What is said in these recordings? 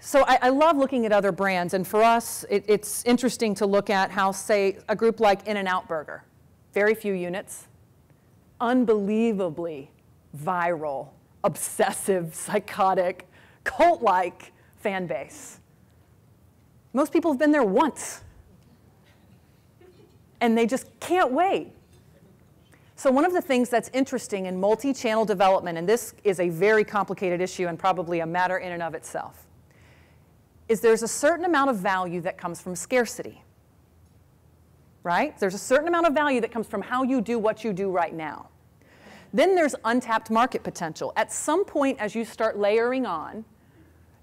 So I love looking at other brands, and for us, it's interesting to look at how, say, a group like In-N-Out Burger, very few units, unbelievably viral, obsessive, psychotic, cult-like fan base. Most people have been there once, and they just can't wait. So one of the things that's interesting in multi-channel development, and this is a very complicated issue and probably a matter in and of itself, is there's a certain amount of value that comes from scarcity, right? There's a certain amount of value that comes from how you do what you do right now. Then there's untapped market potential. At some point, as you start layering on,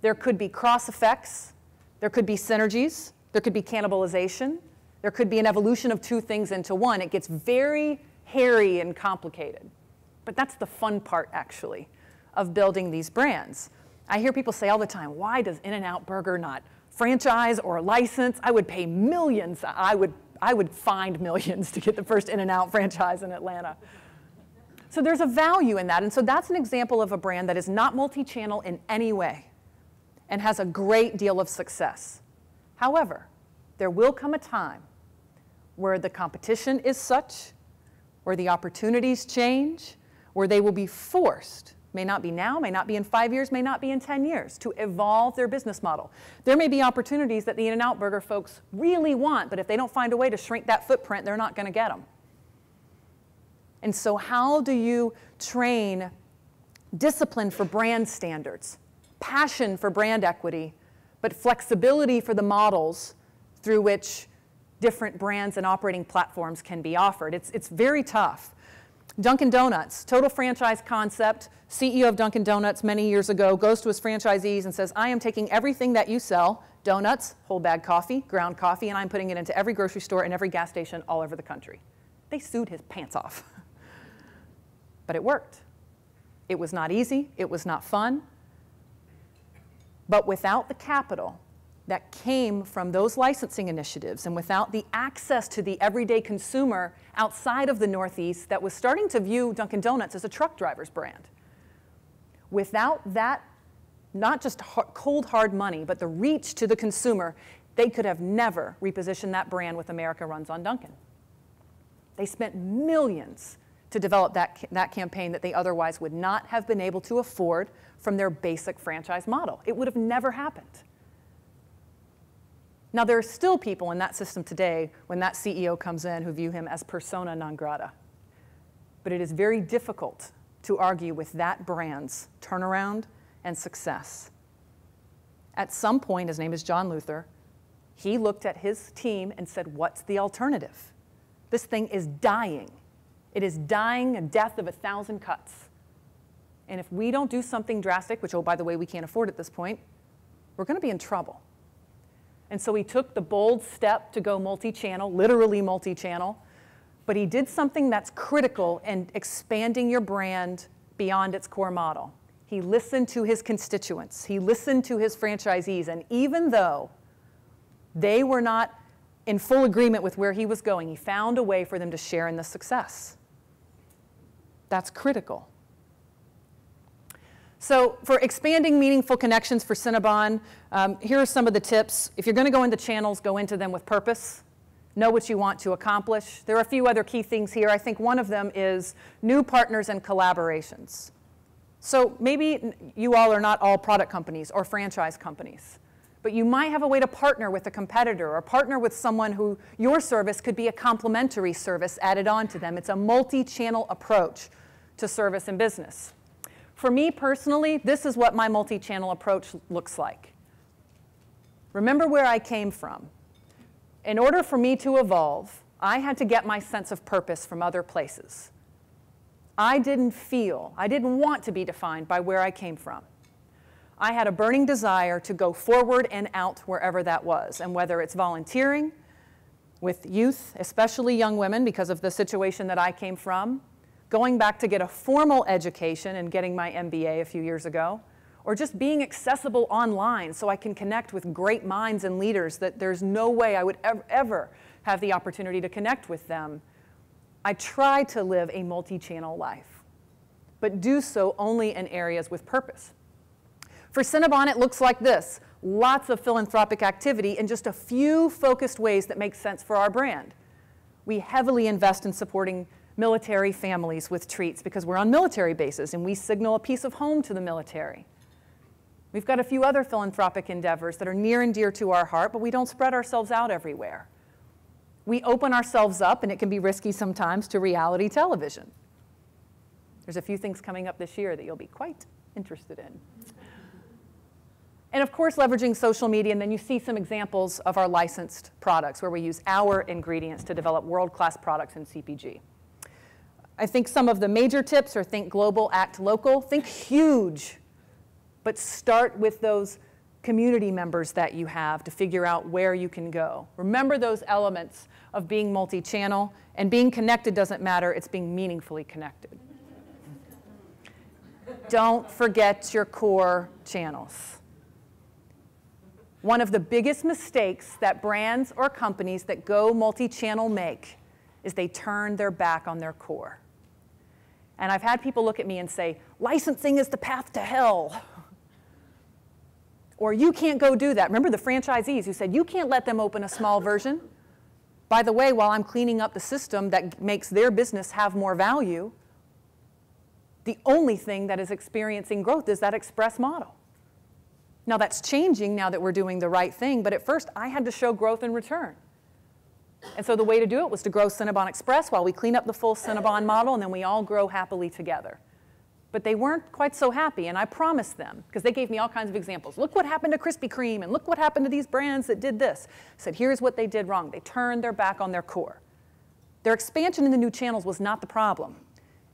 there could be cross effects, there could be synergies, there could be cannibalization, there could be an evolution of two things into one. It gets very hairy and complicated. But that's the fun part, actually, of building these brands. I hear people say all the time, why does In-N-Out Burger not franchise or license? I would pay millions. I would find millions to get the first In-N-Out franchise in Atlanta. So there's a value in that. And so that's an example of a brand that is not multi-channel in any way and has a great deal of success. However, there will come a time where the competition is such, where the opportunities change, where they will be forced, may not be now, may not be in 5 years, may not be in 10 years, to evolve their business model. There may be opportunities that the In-N-Out Burger folks really want, but if they don't find a way to shrink that footprint, they're not going to get them. And so how do you train discipline for brand standards, passion for brand equity, but flexibility for the models through which different brands and operating platforms can be offered? It's very tough. Dunkin' Donuts, total franchise concept. CEO of Dunkin' Donuts many years ago goes to his franchisees and says, I am taking everything that you sell, donuts, whole bag coffee, ground coffee, and I'm putting it into every grocery store and every gas station all over the country. They sued his pants off. But it worked. It was not easy. It was not fun. But without the capital that came from those licensing initiatives and without the access to the everyday consumer outside of the Northeast that was starting to view Dunkin' Donuts as a truck driver's brand, without that, not just cold hard money, but the reach to the consumer, they could have never repositioned that brand with America Runs on Dunkin'. They spent millions to develop that campaign that they otherwise would not have been able to afford from their basic franchise model. It would have never happened. Now, there are still people in that system today, when that CEO comes in, who view him as persona non grata. But it is very difficult to argue with that brand's turnaround and success. At some point, his name is John Luther, he looked at his team and said, what's the alternative? This thing is dying. It is dying a death of 1,000 cuts. And if we don't do something drastic, which, oh, by the way, we can't afford at this point, we're going to be in trouble. And so he took the bold step to go multi-channel, literally multi-channel, but he did something that's critical in expanding your brand beyond its core model. He listened to his constituents. He listened to his franchisees. And even though they were not in full agreement with where he was going, he found a way for them to share in the success. That's critical. So for expanding meaningful connections for Cinnabon, here are some of the tips. If you're going to go into channels, go into them with purpose. Know what you want to accomplish. There are a few other key things here. I think one of them is new partners and collaborations. So maybe you all are not all product companies or franchise companies, but you might have a way to partner with a competitor or partner with someone who your service could be a complementary service added on to them. It's a multi-channel approach to service and business. For me personally, this is what my multi-channel approach looks like. Remember where I came from. In order for me to evolve, I had to get my sense of purpose from other places. I didn't want to be defined by where I came from. I had a burning desire to go forward and out wherever that was, and whether it's volunteering with youth, especially young women because of the situation that I came from, going back to get a formal education and getting my MBA a few years ago, or just being accessible online so I can connect with great minds and leaders that there's no way I would ever have the opportunity to connect with them. I try to live a multi-channel life, but do so only in areas with purpose. For Cinnabon, it looks like this. Lots of philanthropic activity in just a few focused ways that make sense for our brand. We heavily invest in supporting military families with treats because we're on military bases and we signal a piece of home to the military. We've got a few other philanthropic endeavors that are near and dear to our heart, but we don't spread ourselves out everywhere. We open ourselves up, and it can be risky sometimes, to reality television. There's a few things coming up this year that you'll be quite interested in. And of course, leveraging social media, and then you see some examples of our licensed products where we use our ingredients to develop world-class products in CPG. I think some of the major tips are think global, act local, think huge, but start with those community members that you have to figure out where you can go. Remember those elements of being multi-channel, and being connected doesn't matter, it's being meaningfully connected. Don't forget your core channels. One of the biggest mistakes that brands or companies that go multi-channel make is they turn their back on their core. And I've had people look at me and say, licensing is the path to hell. Or you can't go do that. Remember the franchisees who said, you can't let them open a small version? By the way, while I'm cleaning up the system that makes their business have more value, the only thing that is experiencing growth is that express model. Now that's changing now that we're doing the right thing, but at first I had to show growth in return. And so the way to do it was to grow Cinnabon Express while we clean up the full Cinnabon model, and then we all grow happily together. But they weren't quite so happy, and I promised them, because they gave me all kinds of examples. Look what happened to Krispy Kreme, and look what happened to these brands that did this. I said, here's what they did wrong. They turned their back on their core. Their expansion into new channels was not the problem.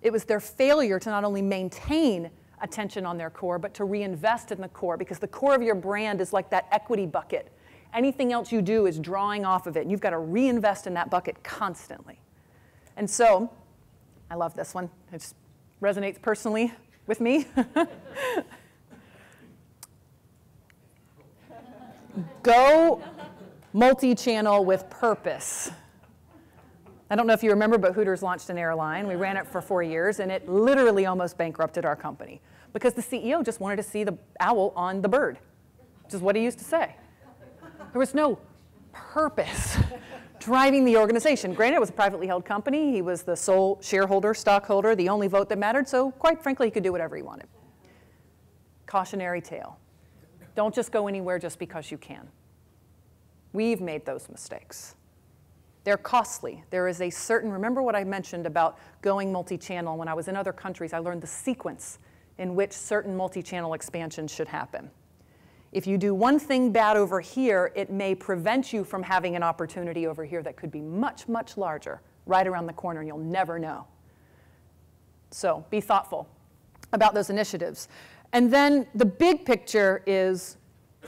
It was their failure to not only maintain attention on their core, but to reinvest in the core, because the core of your brand is like that equity bucket. Anything else you do is drawing off of it, and you've got to reinvest in that bucket constantly. And so, I love this one. It just resonates personally with me. Go multi-channel with purpose. I don't know if you remember, but Hooters launched an airline. We ran it for 4 years, and it literally almost bankrupted our company because the CEO just wanted to see the owl on the bird, which is what he used to say. There was no purpose driving the organization. Granted, it was a privately held company. He was the sole shareholder, stockholder, the only vote that mattered, so quite frankly, he could do whatever he wanted. Cautionary tale. Don't just go anywhere just because you can. We've made those mistakes. They're costly. There is a certain, remember what I mentioned about going multi-channel. When I was in other countries, I learned the sequence in which certain multi-channel expansions should happen. If you do one thing bad over here, it may prevent you from having an opportunity over here that could be much, much larger, right around the corner, and you'll never know. So be thoughtful about those initiatives. And then the big picture is,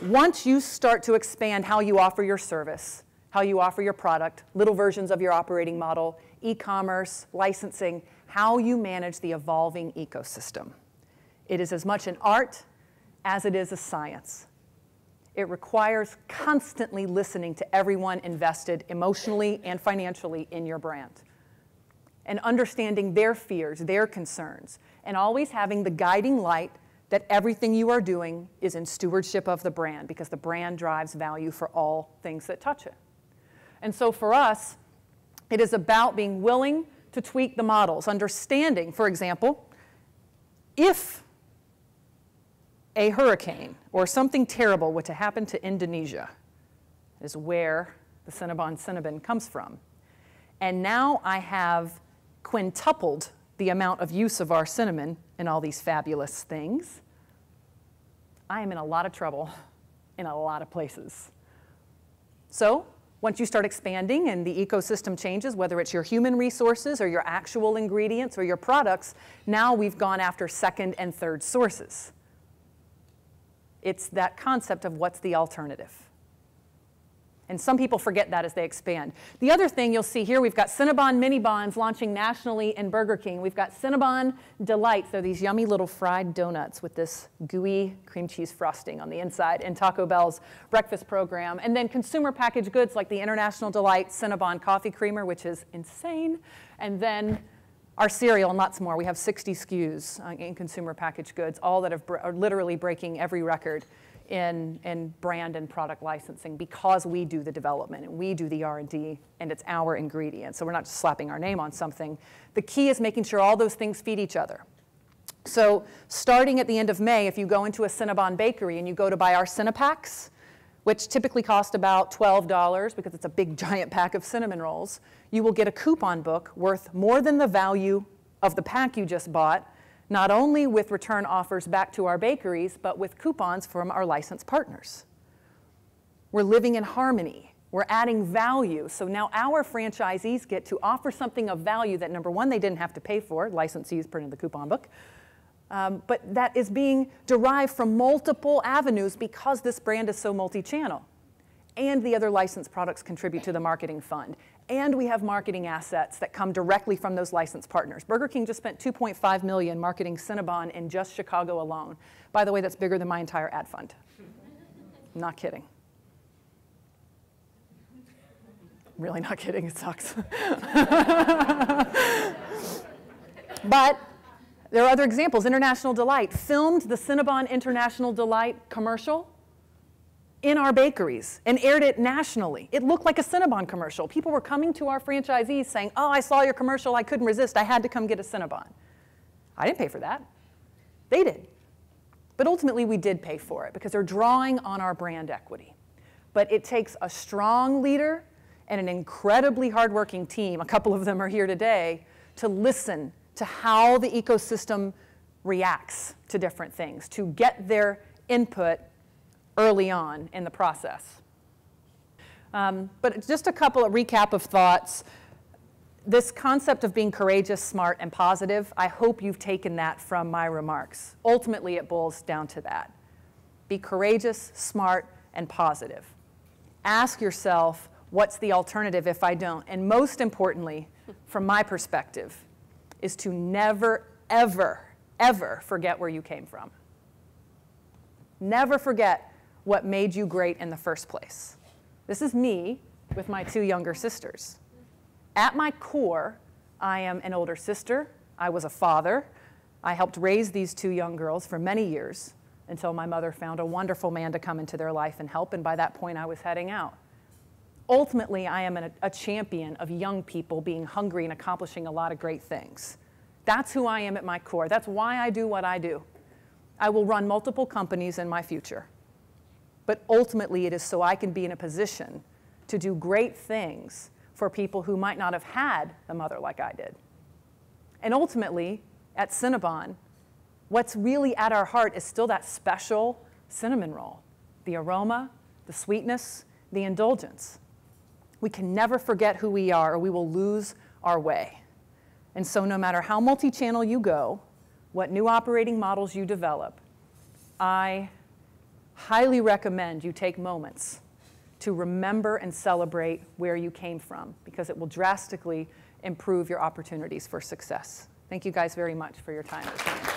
once you start to expand how you offer your service, how you offer your product, little versions of your operating model, e-commerce, licensing, how you manage the evolving ecosystem. It is as much an art as it is a science. It requires constantly listening to everyone invested emotionally and financially in your brand, and understanding their fears, their concerns, and always having the guiding light that everything you are doing is in stewardship of the brand, because the brand drives value for all things that touch it. And so for us, it is about being willing to tweak the models, understanding, for example, if a hurricane or something terrible were to happen to Indonesia, is where the Cinnabon cinnamon comes from. And now I have quintupled the amount of use of our cinnamon in all these fabulous things. I am in a lot of trouble in a lot of places. So once you start expanding and the ecosystem changes, whether it's your human resources or your actual ingredients or your products, now we've gone after second and third sources. It's that concept of what's the alternative. And some people forget that as they expand. The other thing you'll see here, we've got Cinnabon Mini Bonds launching nationally in Burger King. We've got Cinnabon Delights. They're these yummy little fried donuts with this gooey cream cheese frosting on the inside in Taco Bell's breakfast program. And then consumer packaged goods like the International Delight Cinnabon Coffee Creamer, which is insane. And then Our cereal and lots more. We have 60 SKUs in consumer packaged goods, all that are literally breaking every record in brand and product licensing because we do the development and we do the R&D and it's our ingredients. So we're not just slapping our name on something. The key is making sure all those things feed each other. So starting at the end of May, if you go into a Cinnabon bakery and you go to buy our Cinnapacks, which typically cost about $12 because it's a big giant pack of cinnamon rolls, you will get a coupon book worth more than the value of the pack you just bought, not only with return offers back to our bakeries, but with coupons from our licensed partners. We're living in harmony. We're adding value. So now our franchisees get to offer something of value that, number one, they didn't have to pay for. Licensees printed the coupon book. But that is being derived from multiple avenues because this brand is so multi-channel. And the other licensed products contribute to the marketing fund. And we have marketing assets that come directly from those licensed partners. Burger King just spent $2.5 million marketing Cinnabon in just Chicago alone. By the way, that's bigger than my entire ad fund. I'm not kidding. Really not kidding, it sucks. But there are other examples. International Delight filmed the Cinnabon International Delight commercial in our bakeries and aired it nationally. It looked like a Cinnabon commercial. People were coming to our franchisees saying, oh, I saw your commercial, I couldn't resist, I had to come get a Cinnabon. I didn't pay for that. They did. But ultimately we did pay for it because they're drawing on our brand equity. But it takes a strong leader and an incredibly hardworking team, a couple of them are here today, to listen to how the ecosystem reacts to different things, to get their input early on in the process. But just a recap of thoughts. This concept of being courageous, smart, and positive, I hope you've taken that from my remarks. Ultimately, it boils down to that. Be courageous, smart, and positive. Ask yourself, what's the alternative if I don't? And most importantly, from my perspective, is to never, ever, ever forget where you came from. Never forget what made you great in the first place. This is me with my two younger sisters. At my core, I am an older sister. I was a father. I helped raise these two young girls for many years until my mother found a wonderful man to come into their life and help, and by that point I was heading out. Ultimately, I am a champion of young people being hungry and accomplishing a lot of great things. That's who I am at my core. That's why I do what I do. I will run multiple companies in my future. But ultimately, it is so I can be in a position to do great things for people who might not have had a mother like I did. And ultimately, at Cinnabon, what's really at our heart is still that special cinnamon roll. The aroma, the sweetness, the indulgence. We can never forget who we are or we will lose our way. And so no matter how multi-channel you go, what new operating models you develop, I highly recommend you take moments to remember and celebrate where you came from because it will drastically improve your opportunities for success. Thank you guys very much for your time this morning.